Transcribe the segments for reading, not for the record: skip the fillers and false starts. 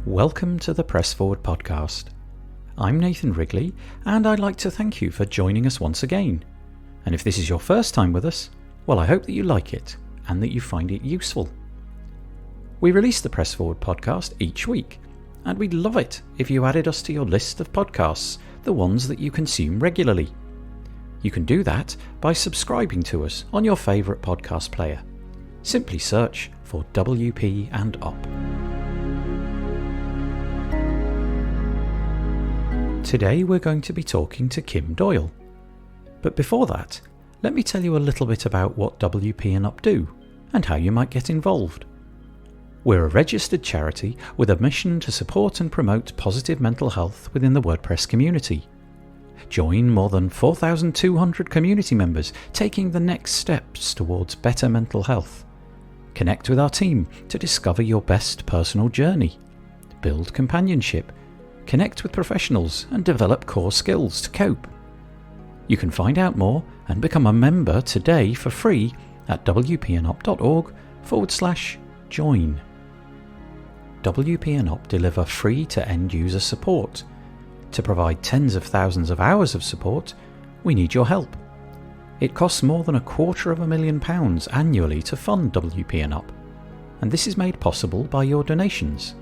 Welcome to the Press Forward podcast. I'm Nathan Wrigley, and I'd like to thank you for joining us once again. And if this is your first time with us, well, I hope that you like it and that you find it useful. We release the Press Forward podcast each week, and we'd love it if you added us to your list of podcasts, the ones that you consume regularly. You can do that by subscribing to us on your favourite podcast player. Simply search for WP and Up. Today we're going to be talking to Kim Doyal. But before that, let me tell you a little bit about what WP and Up do and how you might get involved. We're a registered charity with a mission to support and promote positive mental health within the WordPress community. Join more than 4,200 community members taking the next steps towards better mental health. Connect with our team to discover your best personal journey. Build companionship. Connect with professionals and develop core skills to cope. You can find out more and become a member today for free at wpandup.org/join. WP and Up deliver free to end user support. To provide tens of thousands of hours of support, we need your help. It costs more than £250,000 annually to fund WP and Up, and this is made possible by your donations.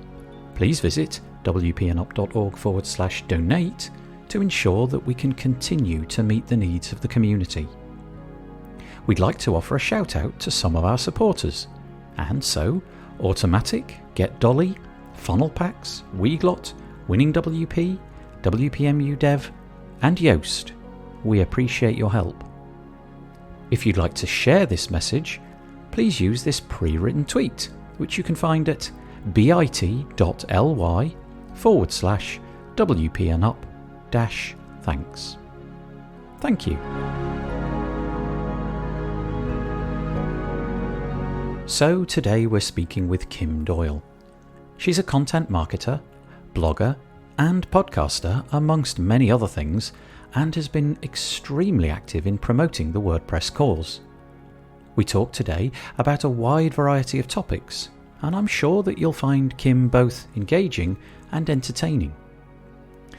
Please visit wpandup.org/donate to ensure that we can continue to meet the needs of the community. We'd like to offer a shout out to some of our supporters, and so Automatic, Get Dolly, Funnel Packs, Weglot, Winning WP, WPMU Dev, and Yoast. We appreciate your help. If you'd like to share this message, please use this pre-written tweet, which you can find at bit.ly/WPNUp-thanks. Thank you. So today we're speaking with Kim Doyal. She's a content marketer, blogger, and podcaster, amongst many other things, and has been extremely active in promoting the WordPress cause. We talk today about a wide variety of topics, and I'm sure that you'll find Kim both engaging and entertaining.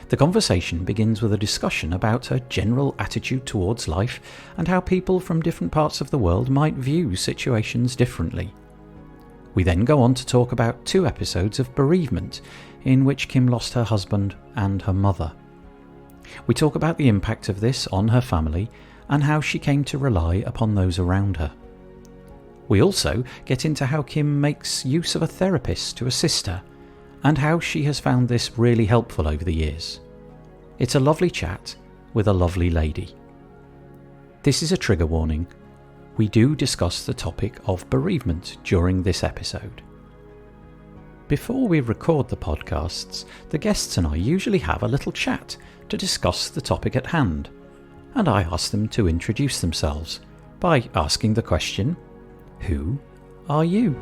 The conversation begins with a discussion about her general attitude towards life and how people from different parts of the world might view situations differently. We then go on to talk about 2 episodes of bereavement, in which Kim lost her husband and her mother. We talk about the impact of this on her family and how she came to rely upon those around her. We also get into how Kim makes use of a therapist to assist her, and how she has found this really helpful over the years. It's a lovely chat with a lovely lady. This is a trigger warning. We do discuss the topic of bereavement during this episode. Before we record the podcasts, the guests and I usually have a little chat to discuss the topic at hand, and I ask them to introduce themselves by asking the question, who are you?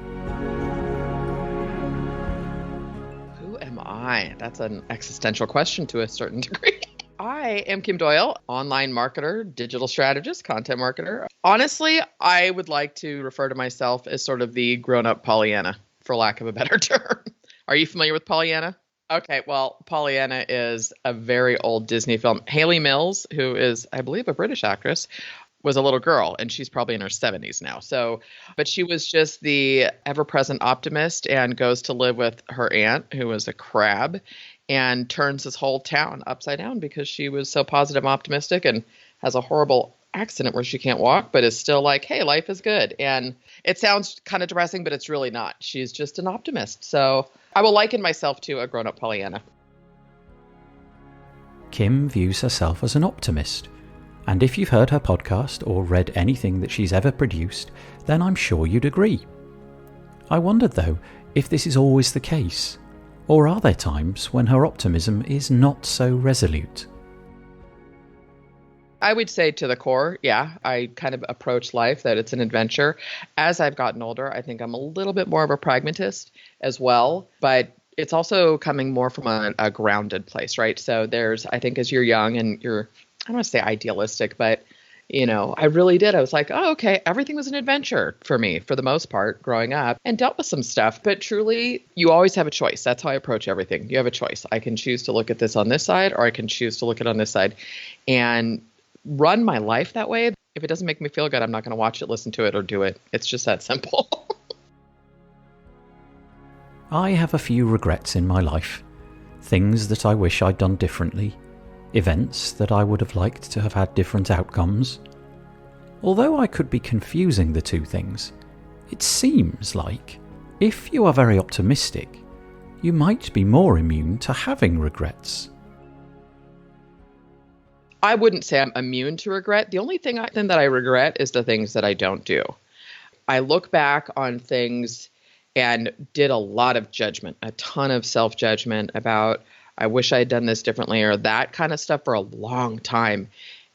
Who am I? That's an existential question to a certain degree. I am Kim Doyal, online marketer, digital strategist, content marketer. Honestly, I would like to refer to myself as sort of the grown-up Pollyanna, for lack of a better term. Are you familiar with Pollyanna? Okay, well, Pollyanna is a very old Disney film. Hayley Mills, who is, I believe, a British actress, was a little girl, and she's probably in her 70s now. But she was just the ever-present optimist and goes to live with her aunt, who was a crab, and turns this whole town upside down because she was so positive and optimistic and has a horrible accident where she can't walk, but is still like, hey, life is good. And it sounds kind of depressing, but it's really not. She's just an optimist. So I will liken myself to a grown-up Pollyanna. Kim views herself as an optimist. And if you've heard her podcast or read anything that she's ever produced, then I'm sure you'd agree. I wondered, though, if this is always the case, or are there times when her optimism is not so resolute? I would say to the core, yeah, I kind of approach life that it's an adventure. As I've gotten older, I think I'm a little bit more of a pragmatist as well, but it's also coming more from a grounded place, right? So I think as you're young and you're, I don't want to say idealistic, but I really did. I was like, oh, okay, everything was an adventure for me for the most part growing up and dealt with some stuff. But truly, you always have a choice. That's how I approach everything. You have a choice. I can choose to look at this on this side, or I can choose to look at it on this side and run my life that way. If it doesn't make me feel good, I'm not going to watch it, listen to it, or do it. It's just that simple. I have a few regrets in my life. Things that I wish I'd done differently. Events that I would have liked to have had different outcomes. Although I could be confusing the two things, it seems like, if you are very optimistic, you might be more immune to having regrets. I wouldn't say I'm immune to regret. The only thing that I regret is the things that I don't do. I look back on things and did a lot of judgment, a ton of self-judgment about, I wish I had done this differently or that kind of stuff for a long time.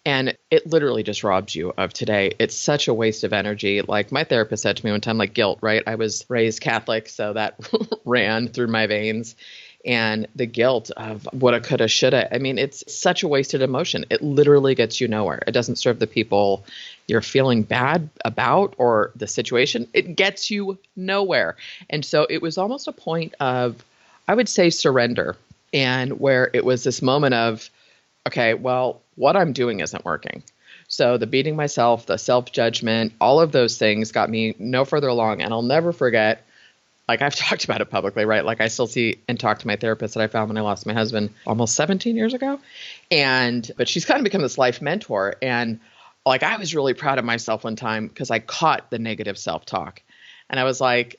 And it literally just robs you of today. It's such a waste of energy. Like my therapist said to me one time, like guilt, right? I was raised Catholic, so that ran through my veins. And the guilt of woulda, coulda, shoulda. I mean, it's such a wasted emotion. It literally gets you nowhere. It doesn't serve the people you're feeling bad about or the situation. It gets you nowhere. And so it was almost a point of, I would say, surrender. And where it was this moment of, okay, well, what I'm doing isn't working. So the beating myself, the self-judgment, all of those things got me no further along. And I'll never forget, like I've talked about it publicly, right? Like I still see and talk to my therapist that I found when I lost my husband almost 17 years ago. But she's kind of become this life mentor. And like, I was really proud of myself one time because I caught the negative self-talk. And I was like,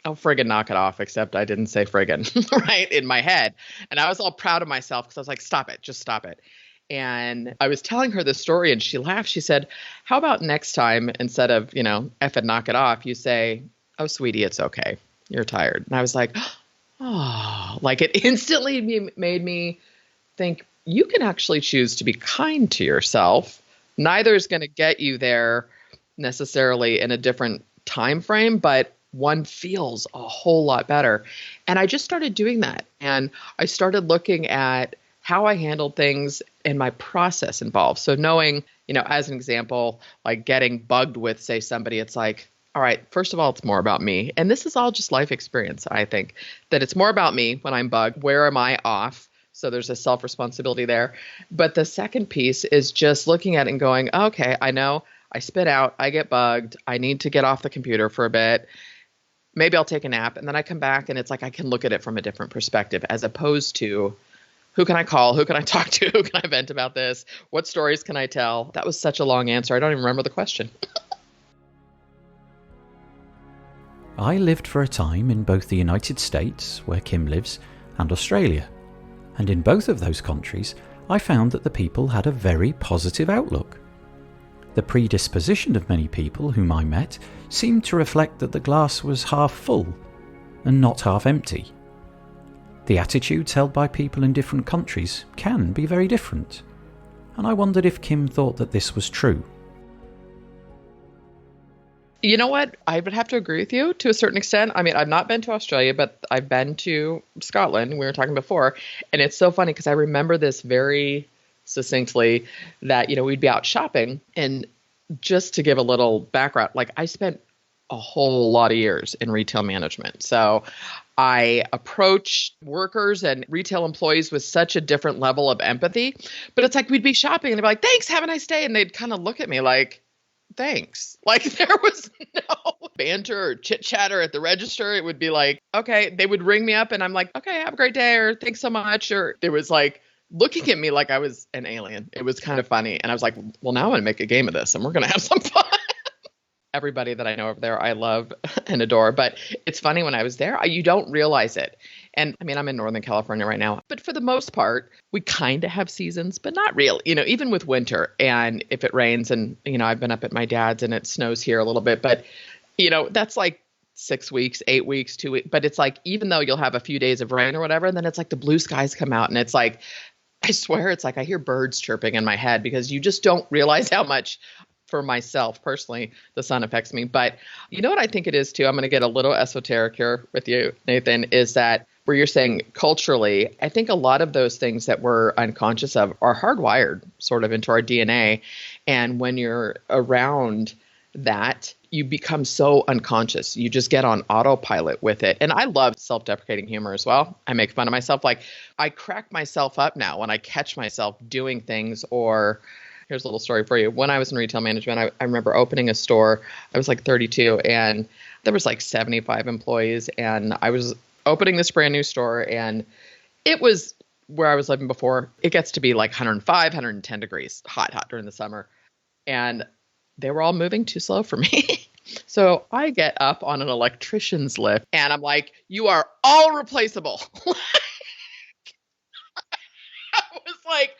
oh, friggin' knock it off, except I didn't say friggin', right, in my head. And I was all proud of myself because I was like, stop it, just stop it. And I was telling her this story and she laughed. She said, how about next time, instead of, F and knock it off, you say, oh, sweetie, it's okay. You're tired. And I was like, oh, like it instantly made me think you can actually choose to be kind to yourself. Neither is going to get you there necessarily in a different time frame, but one feels a whole lot better. And I just started doing that. And I started looking at how I handled things and my process involved. So knowing, as an example, like getting bugged with, say, somebody, it's like, all right, first of all, it's more about me. And this is all just life experience, I think, that it's more about me when I'm bugged. Where am I off? So there's a self-responsibility there. But the second piece is just looking at it and going, okay, I know I spit out, I get bugged, I need to get off the computer for a bit. Maybe I'll take a nap. And then I come back and it's like I can look at it from a different perspective as opposed to who can I call? Who can I talk to? Who can I vent about this? What stories can I tell? That was such a long answer. I don't even remember the question. I lived for a time in both the United States, where Kim lives, and Australia. And in both of those countries, I found that the people had a very positive outlook. The predisposition of many people whom I met seemed to reflect that the glass was half full and not half empty. The attitudes held by people in different countries can be very different, and I wondered if Kim thought that this was true. You know what? I would have to agree with you to a certain extent. I mean, I've not been to Australia, but I've been to Scotland. We were talking before. And it's so funny because I remember this very succinctly that, we'd be out shopping. And just to give a little background, like I spent a whole lot of years in retail management. So I approach workers and retail employees with such a different level of empathy. But it's like we'd be shopping and they'd be like, thanks, have a nice day. And they'd kind of look at me like, thanks. Like there was no banter or chit chatter at the register. It would be like, okay, they would ring me up and I'm like, okay, have a great day or thanks so much. Or there was like looking at me like I was an alien. It was kind of funny. And I was like, well, now I'm going to make a game of this and we're going to have some fun. Everybody that I know over there, I love and adore. But it's funny when I was there, you don't realize it. And I mean, I'm in Northern California right now, but for the most part, we kind of have seasons, but not really, even with winter. And if it rains and, I've been up at my dad's and it snows here a little bit, but, that's like 6 weeks, 8 weeks, 2 weeks. But it's like, even though you'll have a few days of rain or whatever, and then it's like the blue skies come out and it's like, I swear it's like I hear birds chirping in my head because you just don't realize how much for myself personally, the sun affects me. But you know what I think it is too? I'm going to get a little esoteric here with you, Nathan, is that where you're saying culturally, I think a lot of those things that we're unconscious of are hardwired sort of into our DNA. And when you're around that, you become so unconscious. You just get on autopilot with it. And I love self-deprecating humor as well. I make fun of myself. Like, I crack myself up now when I catch myself doing things. Or here's a little story for you. When I was in retail management, I remember opening a store. I was like 32 and there was like 75 employees. And I was opening this brand new store, and it was where I was living before. It gets to be like 105, 110 degrees, hot during the summer. And they were all moving too slow for me. So I get up on an electrician's lift and I'm like, you are all replaceable. I was like,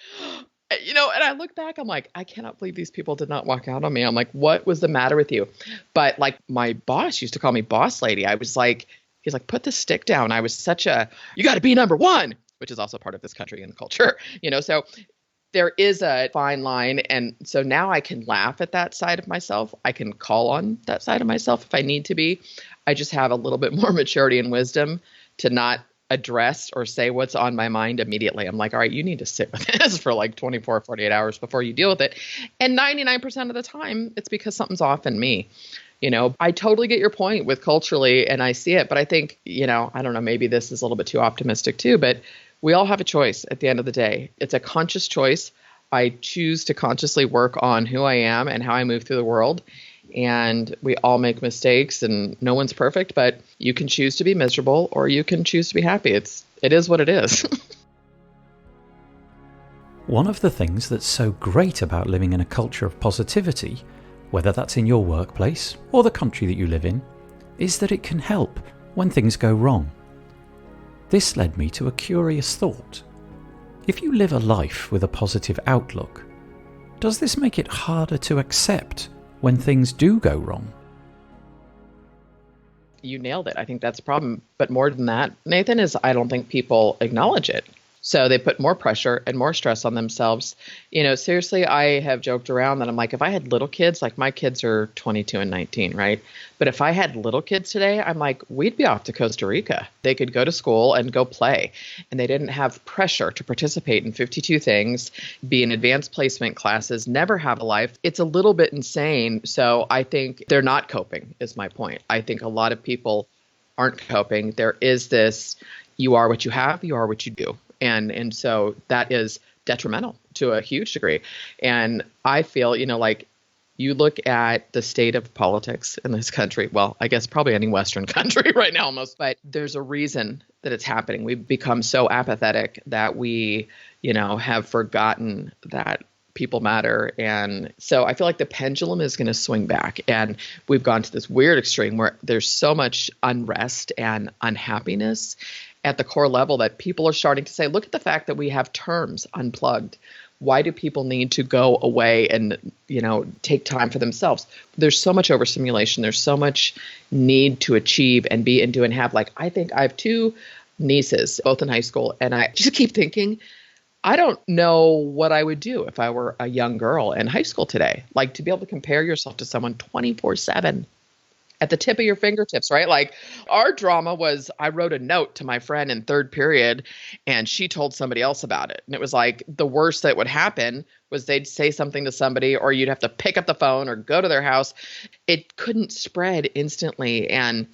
and I look back, I'm like, I cannot believe these people did not walk out on me. I'm like, what was the matter with you? But like, my boss used to call me boss lady. I was like, he's like, put the stick down. I was you got to be number one, which is also part of this country and culture, so there is a fine line. And so now I can laugh at that side of myself. I can call on that side of myself if I need to be. I just have a little bit more maturity and wisdom to not address or say what's on my mind immediately. I'm like, all right, you need to sit with this for like 24, 48 hours before you deal with it. And 99% of the time, it's because something's off in me. I totally get your point with culturally, and I see it. But I think, I don't know, maybe this is a little bit too optimistic too, but we all have a choice at the end of the day. It's a conscious choice. I choose to consciously work on who I am and how I move through the world. And we all make mistakes and no one's perfect, but you can choose to be miserable or you can choose to be happy. It is what it is. One of the things that's so great about living in a culture of positivity, whether that's in your workplace or the country that you live in, is that it can help when things go wrong. This led me to a curious thought. If you live a life with a positive outlook, does this make it harder to accept when things do go wrong? You nailed it. I think that's a problem. But more than that, Nathan, is I don't think people acknowledge it. So they put more pressure and more stress on themselves. Seriously, I have joked around that I'm like, if I had little kids, like my kids are 22 and 19, right? But if I had little kids today, I'm like, we'd be off to Costa Rica. They could go to school and go play. And they didn't have pressure to participate in 52 things, be in advanced placement classes, never have a life. It's a little bit insane. So I think they're not coping, is my point. I think a lot of people aren't coping. There is this, you are what you have, you are what you do. And so that is detrimental to a huge degree. And I feel, like you look at the state of politics in this country, well, I guess probably any Western country right now almost, but there's a reason that it's happening. We've become so apathetic that we, have forgotten that people matter. And so I feel like the pendulum is going to swing back. And we've gone to this weird extreme where there's so much unrest and unhappiness at the core level that people are starting to say, look at the fact that we have terms unplugged. Why do people need to go away and, take time for themselves? There's so much overstimulation. There's so much need to achieve and be and do and have. Like, I think I have two nieces, both in high school, and I just keep thinking, I don't know what I would do if I were a young girl in high school today. Like, to be able to compare yourself to someone 24/7. At the tip of your fingertips, right? Like, our drama was, I wrote a note to my friend in third period and she told somebody else about it. And it was like the worst that would happen was they'd say something to somebody or you'd have to pick up the phone or go to their house. It couldn't spread instantly. And,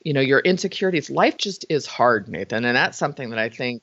your insecurities, life just is hard, Nathan. And that's something that I think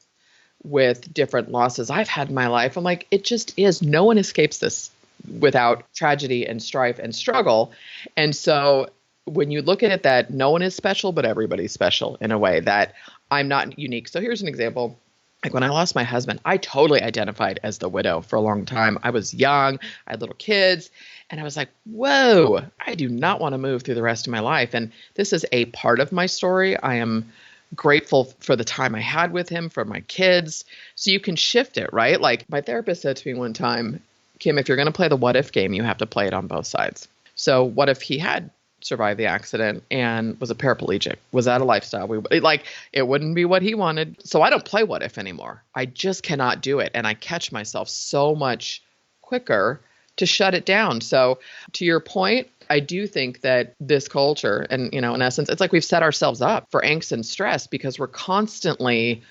with different losses I've had in my life, I'm like, it just is. No one escapes this without tragedy and strife and struggle. And so when you look at it that no one is special, but everybody's special in a way that I'm not unique. So here's an example. Like when I lost my husband, I totally identified as the widow for a long time. I was young, I had little kids, and I was like, whoa, I do not want to move through the rest of my life. And this is a part of my story. I am grateful for the time I had with him, for my kids. So you can shift it, right? Like my therapist said to me one time, Kim, if you're going to play the what if game, you have to play it on both sides. So what if he had survived the accident and was a paraplegic? Was that a lifestyle? It wouldn't be what he wanted. So I don't play what if anymore. I just cannot do it. And I catch myself so much quicker to shut it down. So to your point, I do think that this culture and, in essence, it's like we've set ourselves up for angst and stress because we're constantly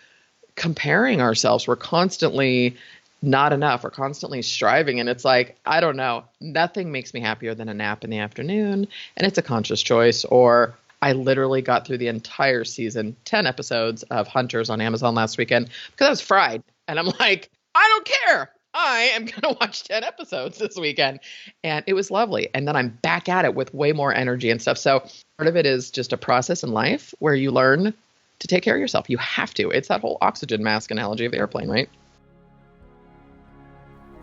comparing ourselves. We're constantly not enough. We're constantly striving. And it's like, I don't know, nothing makes me happier than a nap in the afternoon. And it's a conscious choice. Or I literally got through the entire season, 10 episodes of Hunters on Amazon last weekend because I was fried. And I'm like, I don't care. I am going to watch 10 episodes this weekend. And it was lovely. And then I'm back at it with way more energy and stuff. So part of it is just a process in life where you learn to take care of yourself. You have to. It's that whole oxygen mask analogy of the airplane, right?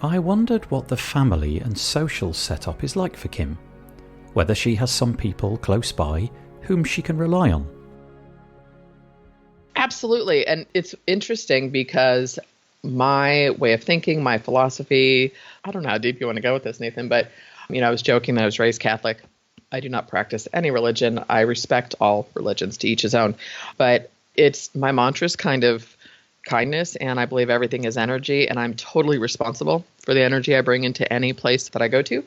I wondered what the family and social setup is like for Kim, whether she has some people close by whom she can rely on. Absolutely. And it's interesting because my way of thinking, my philosophy, I don't know how deep you want to go with this, Nathan, but I was joking that I was raised Catholic. I do not practice any religion. I respect all religions, to each his own. But it's my mantra is kind of kindness, and I believe everything is energy, and I'm totally responsible for the energy I bring into any place that I go to.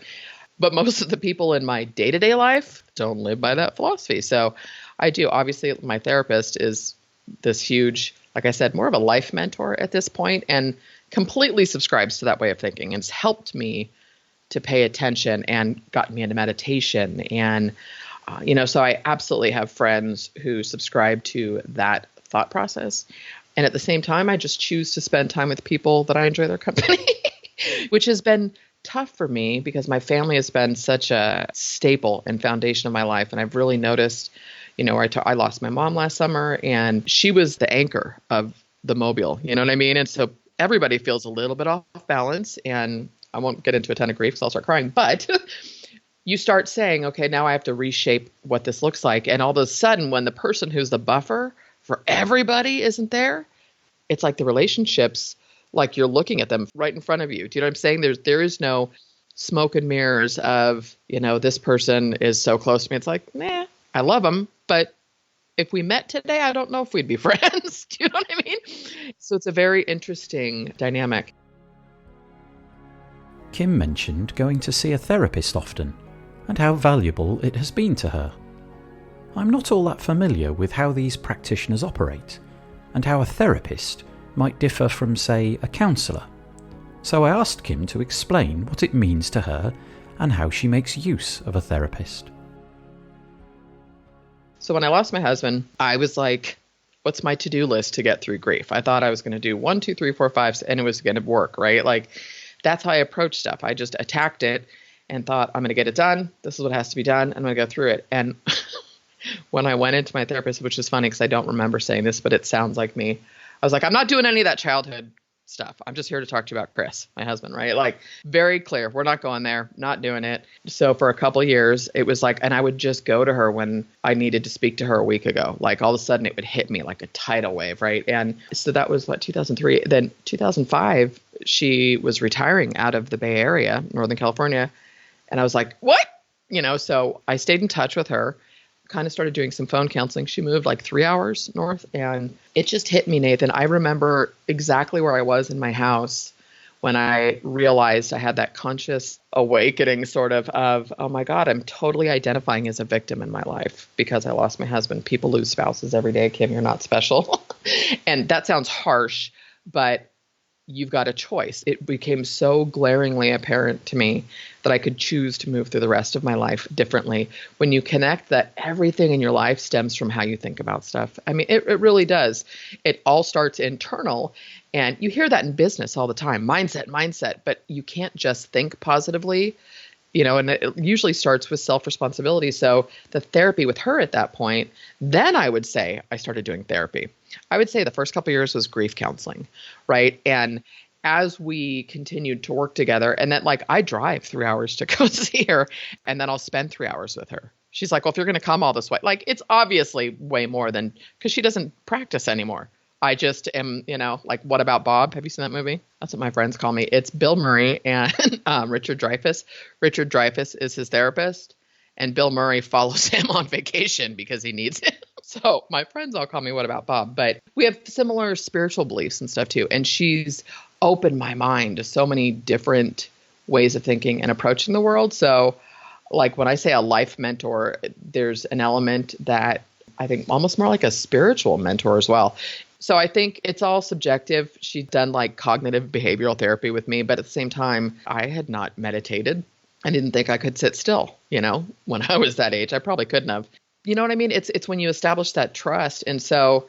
But most of the people in my day-to-day life don't live by that philosophy. So I do. Obviously, my therapist is this huge, like I said, more of a life mentor at this point, and completely subscribes to that way of thinking. And it's helped me to pay attention and gotten me into meditation. And, so I absolutely have friends who subscribe to that thought process. And at the same time, I just choose to spend time with people that I enjoy their company, which has been tough for me because my family has been such a staple and foundation of my life. And I've really noticed, I lost my mom last summer, and she was the anchor of the mobile, you know what I mean? And so everybody feels a little bit off balance, and I won't get into a ton of grief because I'll start crying, but you start saying, okay, now I have to reshape what this looks like. And all of a sudden, when the person who's the buffer for everybody isn't there, it's like the relationships, like you're looking at them right in front of you. Do you know what I'm saying? There is no smoke and mirrors of, this person is so close to me. It's like, nah, I love them, but if we met today, I don't know if we'd be friends. Do you know what I mean? So it's a very interesting dynamic. Kim mentioned going to see a therapist often and how valuable it has been to her. I'm not all that familiar with how these practitioners operate and how a therapist might differ from, say, a counsellor. So I asked Kim to explain what it means to her and how she makes use of a therapist. So when I lost my husband, I was like, what's my to-do list to get through grief? I thought I was going to do 1, 2, 3, 4, 5, and it was going to work, right? Like, that's how I approached stuff. I just attacked it and thought, I'm going to get it done. This is what has to be done. I'm going to go through it. And when I went into my therapist, which is funny because I don't remember saying this, but it sounds like me. I was like, I'm not doing any of that childhood stuff. I'm just here to talk to you about Chris, my husband, right? Like, very clear. We're not going there, not doing it. So for a couple of years, it was like, and I would just go to her when I needed to speak to her a week ago. Like, all of a sudden it would hit me like a tidal wave, right? And so that was 2003. Then 2005, she was retiring out of the Bay Area, Northern California. And I was like, what? So I stayed in touch with her, kind of started doing some phone counseling. She moved like 3 hours north, and it just hit me, Nathan. I remember exactly where I was in my house when I realized I had that conscious awakening sort of, oh my God, I'm totally identifying as a victim in my life because I lost my husband. People lose spouses every day. Kim, you're not special. And that sounds harsh, but you've got a choice. It became so glaringly apparent to me that I could choose to move through the rest of my life differently. When you connect that everything in your life stems from how you think about stuff. I mean, it really does. It all starts internal. And you hear that in business all the time, mindset, but you can't just think positively, and it usually starts with self-responsibility. So the therapy with her at that point, then I would say I started doing therapy. I would say the first couple of years was grief counseling, right? And as we continued to work together, and then I drive 3 hours to go see her, and then I'll spend 3 hours with her. She's like, well, if you're going to come all this way, it's obviously way more than, because she doesn't practice anymore. I just am, What About Bob? Have you seen that movie? That's what my friends call me. It's Bill Murray and Richard Dreyfuss. Richard Dreyfuss is his therapist, and Bill Murray follows him on vacation because he needs it. So my friends all call me What About Bob? But we have similar spiritual beliefs and stuff too. And she's opened my mind to so many different ways of thinking and approaching the world. So when I say a life mentor, there's an element that I think almost more like a spiritual mentor as well. So I think it's all subjective. She'd done like cognitive behavioral therapy with me, but at the same time, I had not meditated. I didn't think I could sit still, when I was that age. I probably couldn't have. You know what I mean? It's when you establish that trust. And so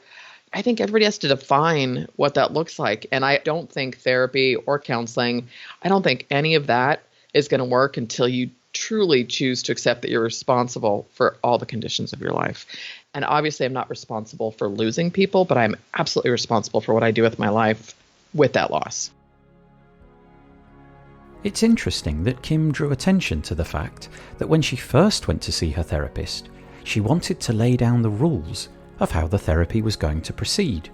I think everybody has to define what that looks like. And I don't think therapy or counseling, I don't think any of that is going to work until you truly choose to accept that you're responsible for all the conditions of your life. And obviously, I'm not responsible for losing people, but I'm absolutely responsible for what I do with my life with that loss. It's interesting that Kim drew attention to the fact that when she first went to see her therapist, she wanted to lay down the rules of how the therapy was going to proceed.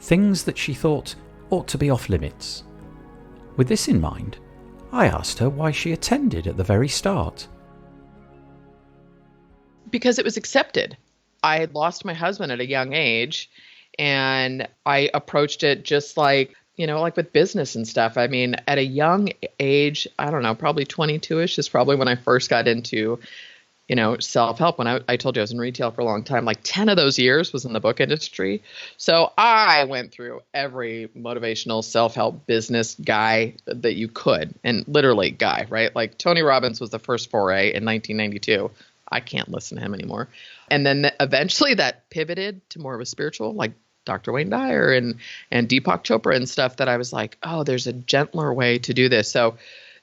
Things that she thought ought to be off limits. With this in mind, I asked her why she attended at the very start. Because it was accepted. I had lost my husband at a young age, and I approached it just like, like with business and stuff. I mean, at a young age, I don't know, probably 22-ish is probably when I first got into, self-help. When I told you I was in retail for a long time, like 10 of those years was in the book industry. So I went through every motivational self-help business guy that you could, and literally guy, right? Like Tony Robbins was the first foray in 1992. I can't listen to him anymore. And then eventually that pivoted to more of a spiritual, like Dr. Wayne Dyer and Deepak Chopra and stuff, that I was like, oh, there's a gentler way to do this. So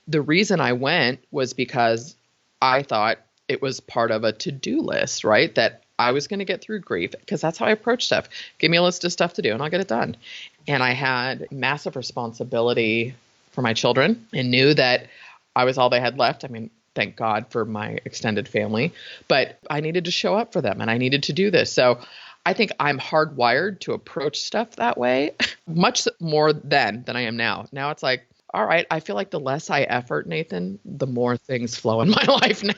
the reason I went was because I thought it was part of a to-do list, right? That I was going to get through grief, because that's how I approach stuff. Give me a list of stuff to do and I'll get it done. And I had massive responsibility for my children and knew that I was all they had left. I mean, thank God for my extended family, but I needed to show up for them and I needed to do this. So I think I'm hardwired to approach stuff that way much more then than I am now. Now it's like, all right, I feel like the less I effort, Nathan, the more things flow in my life now.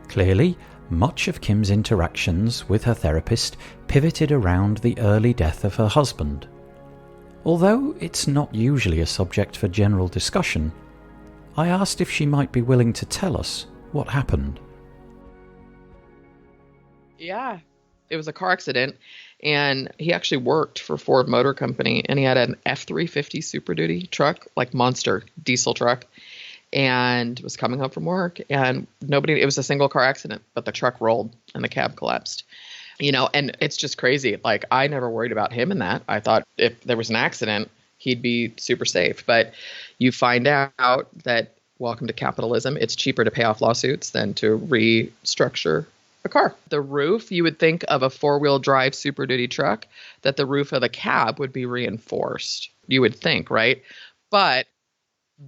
Clearly, much of Kim's interactions with her therapist pivoted around the early death of her husband. Although it's not usually a subject for general discussion, I asked if she might be willing to tell us what happened. Yeah, it was a car accident, and he actually worked for Ford Motor Company, and he had an F-350 Super Duty truck, like monster diesel truck, and was coming home from work, and it was a single car accident, but the truck rolled and the cab collapsed. And it's just crazy. Like, I never worried about him in that. I thought if there was an accident, he'd be super safe. But you find out that, welcome to capitalism, it's cheaper to pay off lawsuits than to restructure a car. The roof, you would think of a four-wheel drive Super Duty truck, that the roof of the cab would be reinforced. You would think, right? But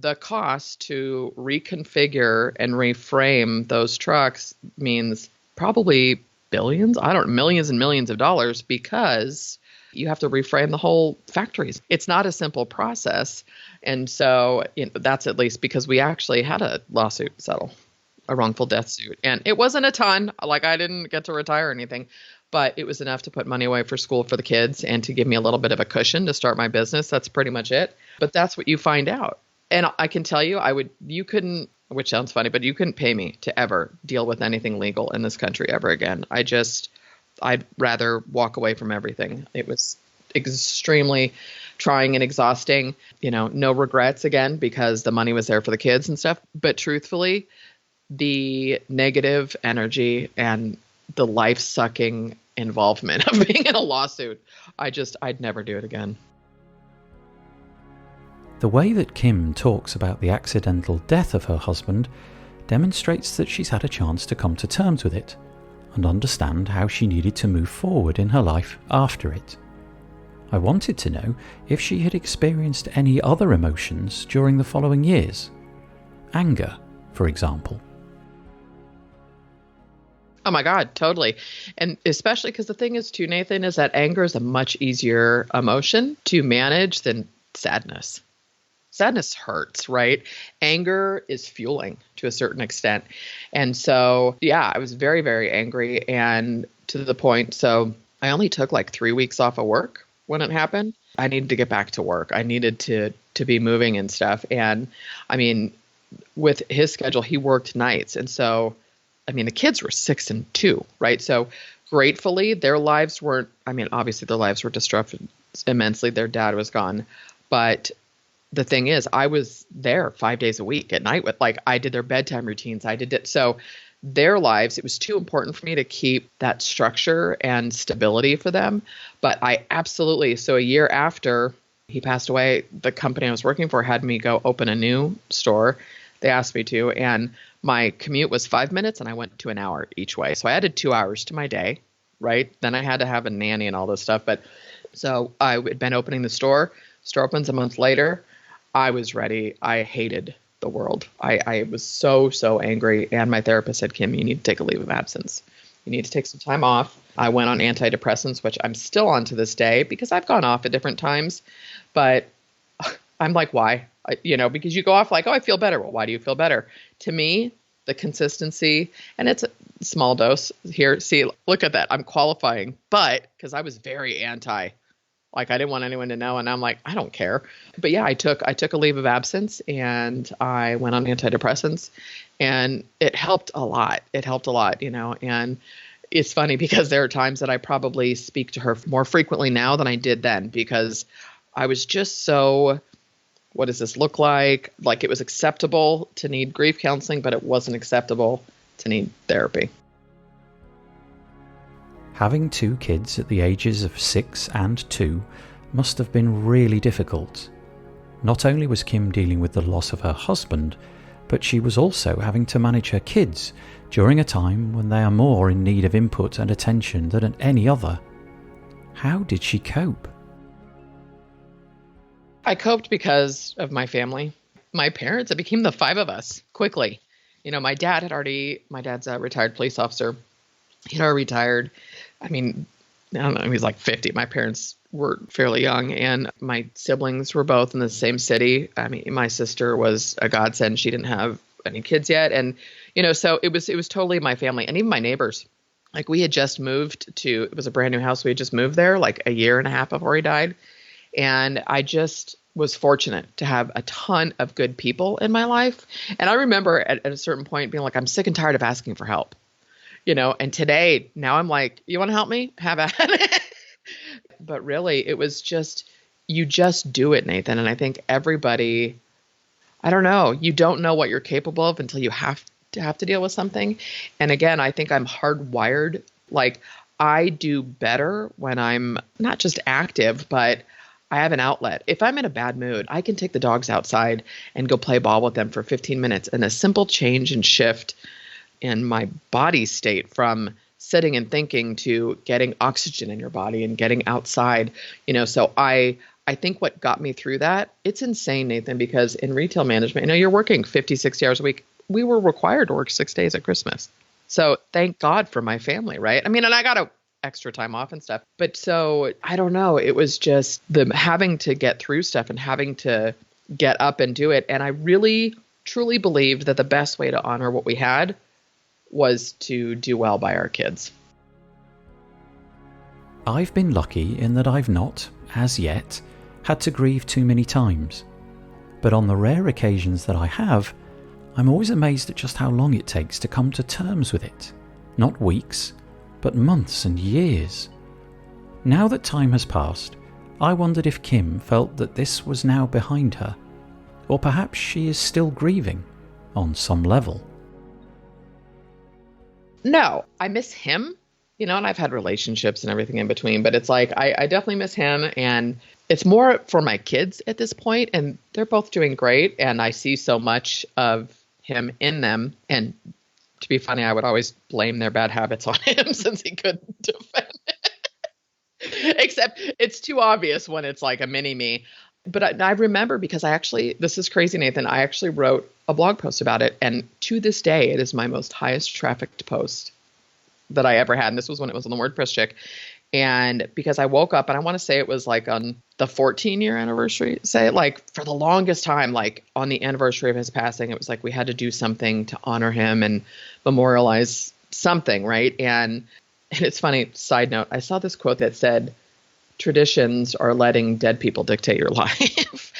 the cost to reconfigure and reframe those trucks means probably millions and millions of dollars, because you have to reframe the whole factories. It's not a simple process. And so that's at least because we actually had a lawsuit settle, a wrongful death suit. And it wasn't a ton, like I didn't get to retire or anything, but it was enough to put money away for school for the kids and to give me a little bit of a cushion to start my business. That's pretty much it. But that's what you find out. And I can tell you, you couldn't, which sounds funny, but you couldn't pay me to ever deal with anything legal in this country ever again. I'd rather walk away from everything. It was extremely trying and exhausting, no regrets again, because the money was there for the kids and stuff. But truthfully, the negative energy and the life-sucking involvement of being in a lawsuit, I'd never do it again. The way that Kim talks about the accidental death of her husband demonstrates that she's had a chance to come to terms with it and understand how she needed to move forward in her life after it. I wanted to know if she had experienced any other emotions during the following years. Anger, for example. Oh my God, totally. And especially because the thing is too, Nathan, is that anger is a much easier emotion to manage than sadness. Sadness hurts, right? Anger is fueling to a certain extent. And so, yeah, I was very, very angry, and to the point, so I only took like 3 weeks off of work when it happened. I needed to get back to work. I needed to be moving and stuff. And I mean, with his schedule, he worked nights. And so, I mean, the kids were 6 and 2, right? So gratefully, their lives weren't, I mean, obviously their lives were disrupted immensely. Their dad was gone. But the thing is, I was there 5 days a week at night with, like, I did their bedtime routines. I did it. So their lives, it was too important for me to keep that structure and stability for them. But I absolutely, so a year after he passed away, the company I was working for had me go open a new store. They asked me to, and my commute was 5 minutes and I went to an hour each way. So I added 2 hours to my day, right? Then I had to have a nanny and all this stuff. But so I had been opening the store. Store opens a month later. I was ready. I hated the world. I was so angry. And my therapist said, Kim, you need to take a leave of absence. You need to take some time off. I went on antidepressants, which I'm still on to this day because I've gone off at different times. But I'm like, why? Because you go off like, oh, I feel better. Well, why do you feel better? To me, the consistency, and it's a small dose here. See, look at that. I'm qualifying, but because I was very anti, like I didn't want anyone to know. And I'm like, I don't care. But yeah, I took a leave of absence and I went on antidepressants and it helped a lot. And it's funny because there are times that I probably speak to her more frequently now than I did then because I was just so, what does this look like? Like it was acceptable to need grief counseling, but it wasn't acceptable to need therapy. Having 2 kids at the ages of 6 and 2 must have been really difficult. Not only was Kim dealing with the loss of her husband, but she was also having to manage her kids during a time when they are more in need of input and attention than at any other. How did she cope? I coped because of my family. My parents, it became the 5 of us quickly. My dad's a retired police officer. He'd already retired. I mean, I don't know, he was like 50. My parents were fairly young and my siblings were both in the same city. I mean, my sister was a godsend. She didn't have any kids yet. And, so it was totally my family and even my neighbors. Like we had just moved it was a brand new house. We had just moved there like a year and a half before he died. And I just was fortunate to have a ton of good people in my life. And I remember at a certain point being like, I'm sick and tired of asking for help. And today, now I'm like, you want to help me? Have at it. But really, it was just, you just do it, Nathan. And I think everybody, I don't know, you don't know what you're capable of until you have to deal with something. And again, I think I'm hardwired. Like I do better when I'm not just active, but I have an outlet. If I'm in a bad mood, I can take the dogs outside and go play ball with them for 15 minutes. And a simple change and shift in my body state from sitting and thinking to getting oxygen in your body and getting outside, so I think what got me through that, it's insane, Nathan, because in retail management, you're working 50, 60 hours a week. We were required to work 6 days at Christmas. So thank God for my family, right? I mean, and I got extra time off and stuff, but so I don't know. It was just the having to get through stuff and having to get up and do it. And I really, truly believed that the best way to honor what we had was to do well by our kids. I've been lucky in that I've not, as yet, had to grieve too many times. But on the rare occasions that I have, I'm always amazed at just how long it takes to come to terms with it. Not weeks, but months and years. Now that time has passed, I wondered if Kim felt that this was now behind her, or perhaps she is still grieving on some level. No, I miss him, and I've had relationships and everything in between, but it's like, I definitely miss him. And it's more for my kids at this point, and they're both doing great. And I see so much of him in them. And to be funny, I would always blame their bad habits on him since he couldn't defend it. Except it's too obvious when it's like a mini me. But I remember because this is crazy, Nathan, I actually wrote a blog post about it. And to this day, it is my most highest trafficked post that I ever had. And this was when it was on the WordPress chick. And because I woke up and I want to say it was like on the 14-year anniversary, like for the longest time, like on the anniversary of his passing, it was like we had to do something to honor him and memorialize something, right? And it's funny, side note, I saw this quote that said, traditions are letting dead people dictate your life,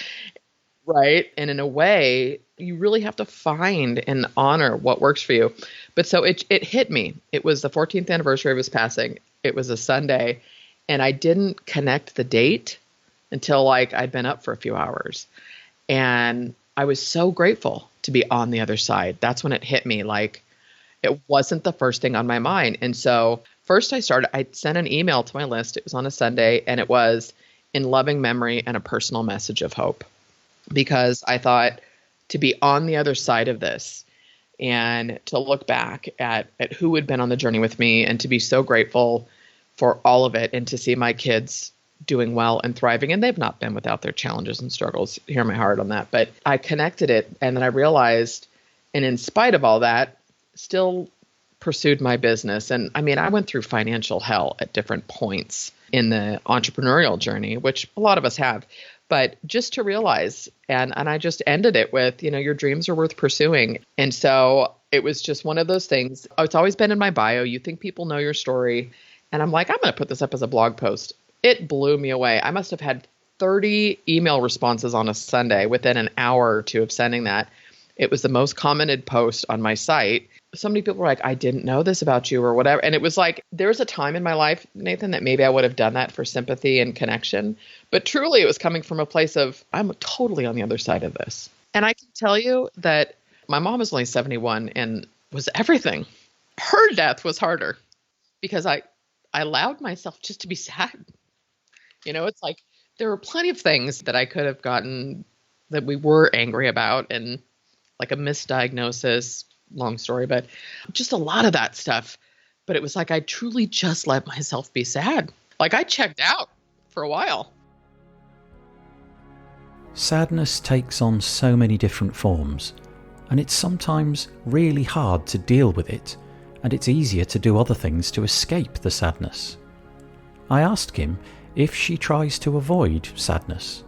right? And in a way, You really have to find and honor what works for you. But so it hit me. It was the 14th anniversary of his passing. It was a Sunday, and I didn't connect the date until like I'd been up for a few hours. And I was so grateful to be on the other side. That's when it hit me. Like, it wasn't the first thing on my mind. And so first I sent an email to my list. It was on a Sunday, and it was in loving memory and a personal message of hope, because I thought to be on the other side of this and to look back at who had been on the journey with me, and to be so grateful for all of it, and to see my kids doing well and thriving. And they've not been without their challenges and struggles. Hear my heart on that. But I connected it, and then I realized, and in spite of all that, still pursued my business. And I mean, I went through financial hell at different points in the entrepreneurial journey, which a lot of us have. But just to realize, and I just ended it with, your dreams are worth pursuing. And so it was just one of those things. It's always been in my bio. You think people know your story. And I'm like, I'm going to put this up as a blog post. It blew me away. I must have had 30 email responses on a Sunday within an hour or two of sending that. It was the most commented post on my site. So many people were like, I didn't know this about you or whatever. And it was like, there's a time in my life, Nathan, that maybe I would have done that for sympathy and connection. But truly, it was coming from a place of, I'm totally on the other side of this. And I can tell you that my mom was only 71 and was everything. Her death was harder because I allowed myself just to be sad. It's like there were plenty of things that I could have gotten that we were angry about, and like a misdiagnosis, long story, but just a lot of that stuff. But it was like I truly just let myself be sad. Like I checked out for a while. Sadness takes on so many different forms, and it's sometimes really hard to deal with it, and it's easier to do other things to escape the sadness. I asked Kim if she tries to avoid sadness.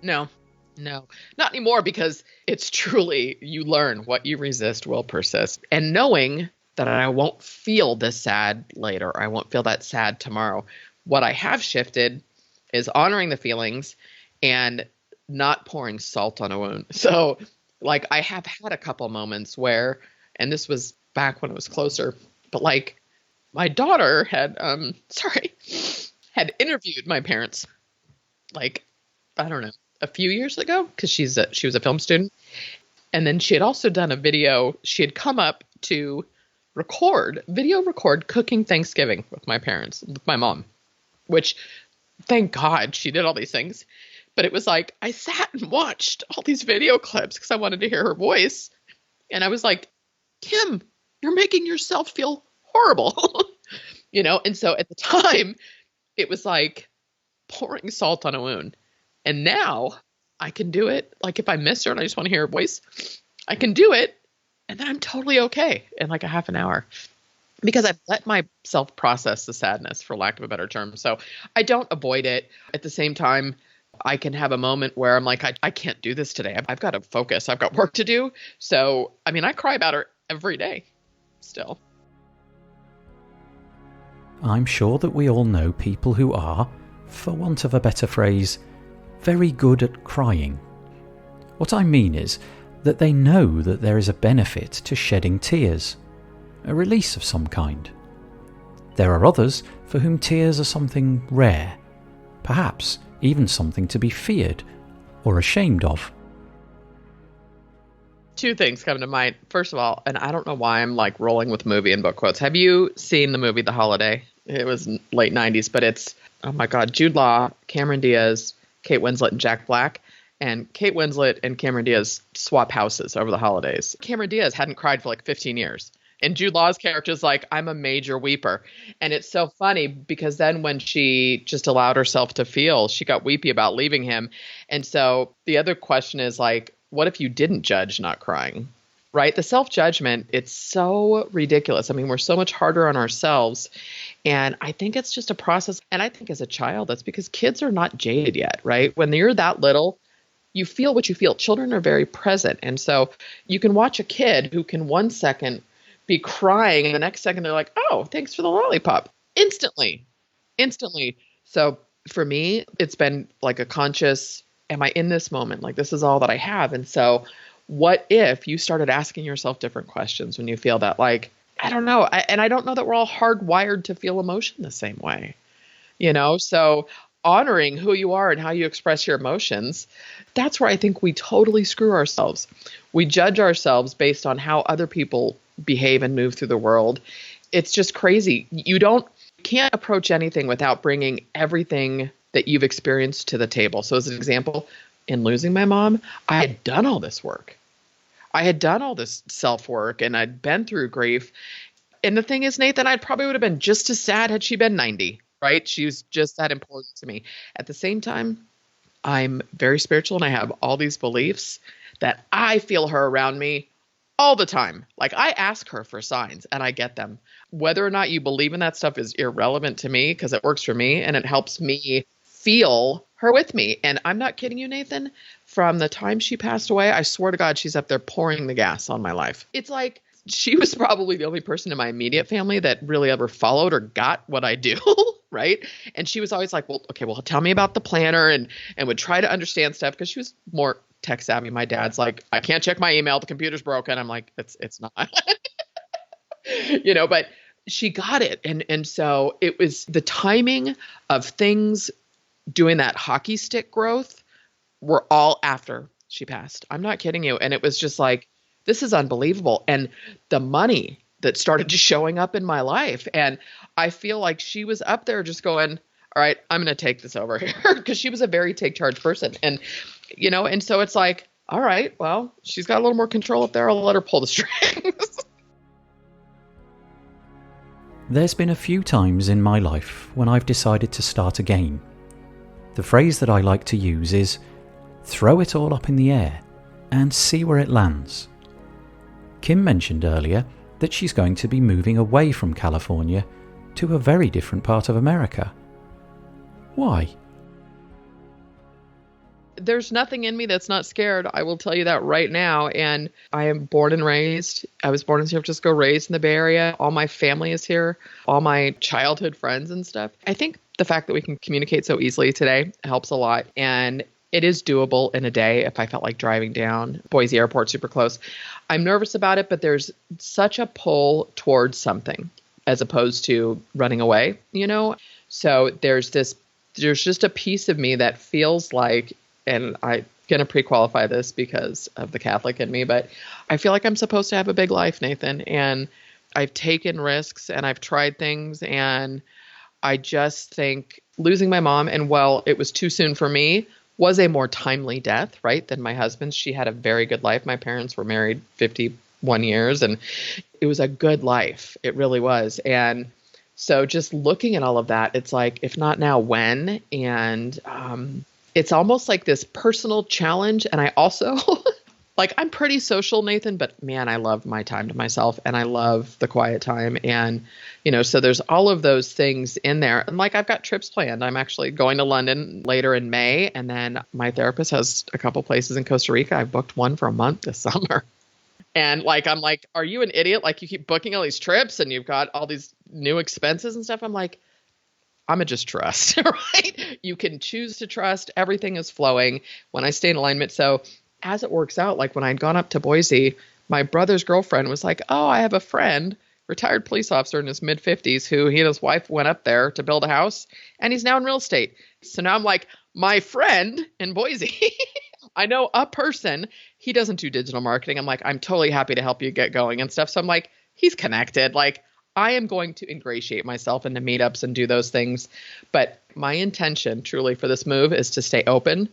No, not anymore, because it's truly, you learn what you resist will persist. And knowing that I won't feel this sad later, I won't feel that sad tomorrow. What I have shifted is honoring the feelings and not pouring salt on a wound. So like I have had a couple moments where, and this was back when it was closer, but like my daughter had interviewed my parents, like, I don't know, a few years ago, because she was a film student. And then she had also done a video. She had come up to video record cooking Thanksgiving with my parents, with my mom, which thank God she did all these things. But it was like, I sat and watched all these video clips because I wanted to hear her voice. And I was like, Kim, you're making yourself feel horrible, And so at the time it was like pouring salt on a wound. And now I can do it. Like if I miss her and I just want to hear her voice, I can do it. And then I'm totally okay in like a half an hour, because I've let myself process the sadness, for lack of a better term. So I don't avoid it. At the same time, I can have a moment where I'm like, I can't do this today. I've got to focus. I've got work to do. So, I mean, I cry about her every day still. I'm sure that we all know people who are, for want of a better phrase, very good at crying. What I mean is that they know that there is a benefit to shedding tears, a release of some kind. There are others for whom tears are something rare, perhaps even something to be feared or ashamed of. Two things come to mind. First of all, and I don't know why I'm like rolling with movie and book quotes. Have you seen the movie The Holiday? It was late 90s, but it's, oh my God, Jude Law, Cameron Diaz, Kate Winslet, and Jack Black. And Kate Winslet and Cameron Diaz swap houses over the holidays. Cameron Diaz hadn't cried for like 15 years. And Jude Law's character is like, I'm a major weeper. And it's so funny because then when she just allowed herself to feel, she got weepy about leaving him. And so the other question is like, what if you didn't judge not crying? Right? The self-judgment, it's so ridiculous. I mean, we're so much harder on ourselves. And I think it's just a process. And I think as a child, that's because kids are not jaded yet, right? When you're that little, you feel what you feel. Children are very present. And so you can watch a kid who can 1 second be crying and the next second they're like, oh, thanks for the lollipop. Instantly. So for me, it's been like a conscious am I in this moment? Like, this is all that I have. And so what if you started asking yourself different questions when you feel that, like, I don't know. And I don't know that we're all hardwired to feel emotion the same way, So honoring who you are and how you express your emotions, that's where I think we totally screw ourselves. We judge ourselves based on how other people behave and move through the world. It's just crazy. You can't approach anything without bringing everything that you've experienced to the table. So as an example, in losing my mom, I had done all this work. I had done all this self-work and I'd been through grief. And the thing is, Nathan, I probably would have been just as sad had she been 90, right? She was just that important to me. At the same time, I'm very spiritual and I have all these beliefs that I feel her around me all the time. Like, I ask her for signs and I get them. Whether or not you believe in that stuff is irrelevant to me because it works for me and it helps me feel her with me. And I'm not kidding you, Nathan. From the time she passed away, I swear to God, she's up there pouring the gas on my life. It's like she was probably the only person in my immediate family that really ever followed or got what I do, right? And she was always like, well, tell me about the planner and would try to understand stuff because she was more tech savvy. My dad's like, I can't check my email. The computer's broken. I'm like, it's not, but she got it. And so it was the timing of things doing that hockey stick growth were all after she passed. I'm not kidding you. And it was just like, this is unbelievable. And the money that started just showing up in my life. And I feel like she was up there just going, all right, I'm going to take this over here because she was a very take charge person. And, and so it's like, all right, well, she's got a little more control up there. I'll let her pull the strings. There's been a few times in my life when I've decided to start again. The phrase that I like to use is, throw it all up in the air and see where it lands. Kim mentioned earlier that she's going to be moving away from California to a very different part of America. Why? There's nothing in me that's not scared. I will tell you that right now. And I am born and raised. I was born in San Francisco, raised in the Bay Area. All my family is here, all my childhood friends and stuff. I think the fact that we can communicate so easily today helps a lot. And it is doable in a day if I felt like driving down. Boise Airport, super close. I'm nervous about it, but there's such a pull towards something as opposed to running away, So there's just a piece of me that feels like, and I'm going to pre-qualify this because of the Catholic in me, but I feel like I'm supposed to have a big life, Nathan. And I've taken risks and I've tried things. And I just think losing my mom, and while it was too soon for me, was a more timely death, right, than my husband's. She had a very good life. My parents were married 51 years, and it was a good life. It really was. And so just looking at all of that, it's like, if not now, when? And it's almost like this personal challenge. And I also, I'm pretty social, Nathan, but man, I love my time to myself and I love the quiet time. And, so there's all of those things in there. And I've got trips planned. I'm actually going to London later in May. And then my therapist has a couple places in Costa Rica. I've booked one for a month this summer. And I'm like, are you an idiot? You keep booking all these trips and you've got all these new expenses and stuff. I'm like, I'm going to just trust, right? You can choose to trust. Everything is flowing when I stay in alignment. So as it works out, when I'd gone up to Boise, my brother's girlfriend was like, oh, I have a friend, retired police officer in his mid-50s, who he and his wife went up there to build a house, and he's now in real estate. So now I'm like, my friend in Boise, I know a person, he doesn't do digital marketing. I'm like, I'm totally happy to help you get going and stuff. So I'm like, he's connected. I am going to ingratiate myself into meetups and do those things. But my intention truly for this move is to stay open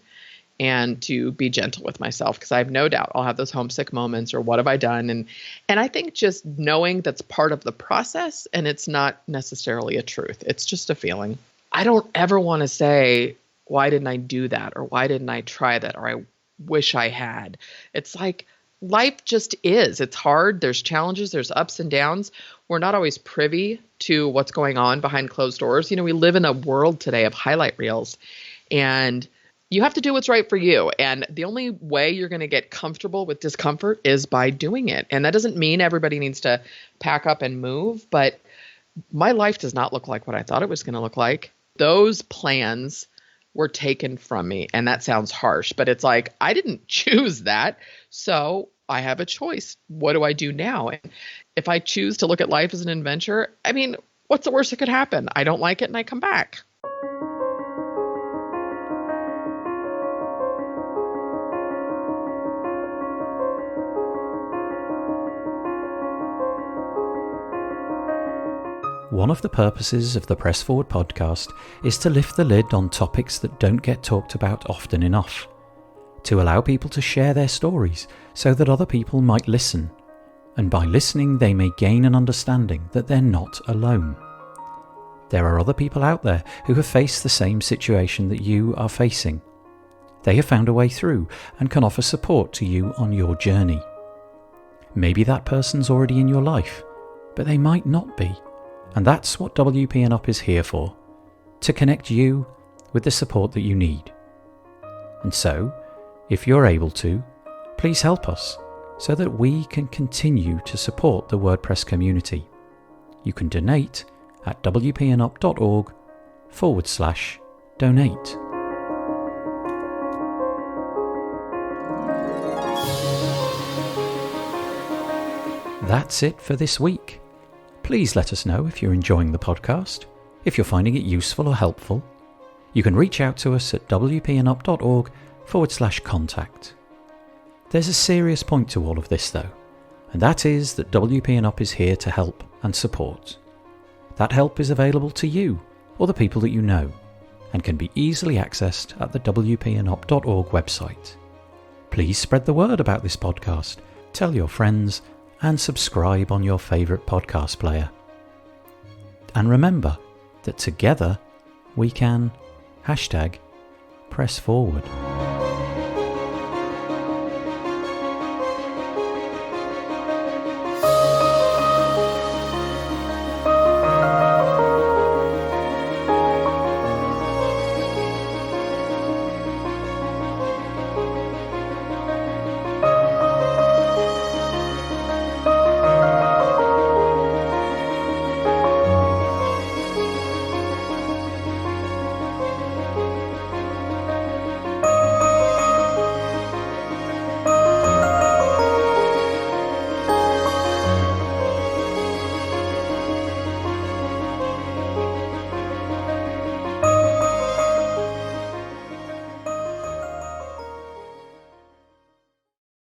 and to be gentle with myself, because I have no doubt I'll have those homesick moments or what have I done? And I think just knowing that's part of the process and it's not necessarily a truth. It's just a feeling. I don't ever want to say, why didn't I do that? Or why didn't I try that? Or I wish I had. It's like life just is. It's hard. There's challenges. There's ups and downs. We're not always privy to what's going on behind closed doors. We live in a world today of highlight reels, and you have to do what's right for you. And the only way you're going to get comfortable with discomfort is by doing it. And that doesn't mean everybody needs to pack up and move, but my life does not look like what I thought it was going to look like. Those plans were taken from me. And that sounds harsh, but it's like, I didn't choose that. So I have a choice. What do I do now? And if I choose to look at life as an adventure, I mean, what's the worst that could happen? I don't like it and I come back. One of the purposes of the Press Forward podcast is to lift the lid on topics that don't get talked about often enough, to allow people to share their stories so that other people might listen, and by listening they may gain an understanding that they're not alone. There are other people out there who have faced the same situation that you are facing. They have found a way through and can offer support to you on your journey. Maybe that person's already in your life, but they might not be. And that's what WP & Up is here for, to connect you with the support that you need. And so, if you're able to, please help us so that we can continue to support the WordPress community. You can donate at wpnup.org/donate. That's it for this week. Please let us know if you're enjoying the podcast, if you're finding it useful or helpful. You can reach out to us at wpnup.org/contact. There's a serious point to all of this though, and that is that WP & Up is here to help and support. That help is available to you or the people that you know, and can be easily accessed at the wpnup.org website. Please spread the word about this podcast, tell your friends, and subscribe on your favourite podcast player. And remember that together we can #press forward.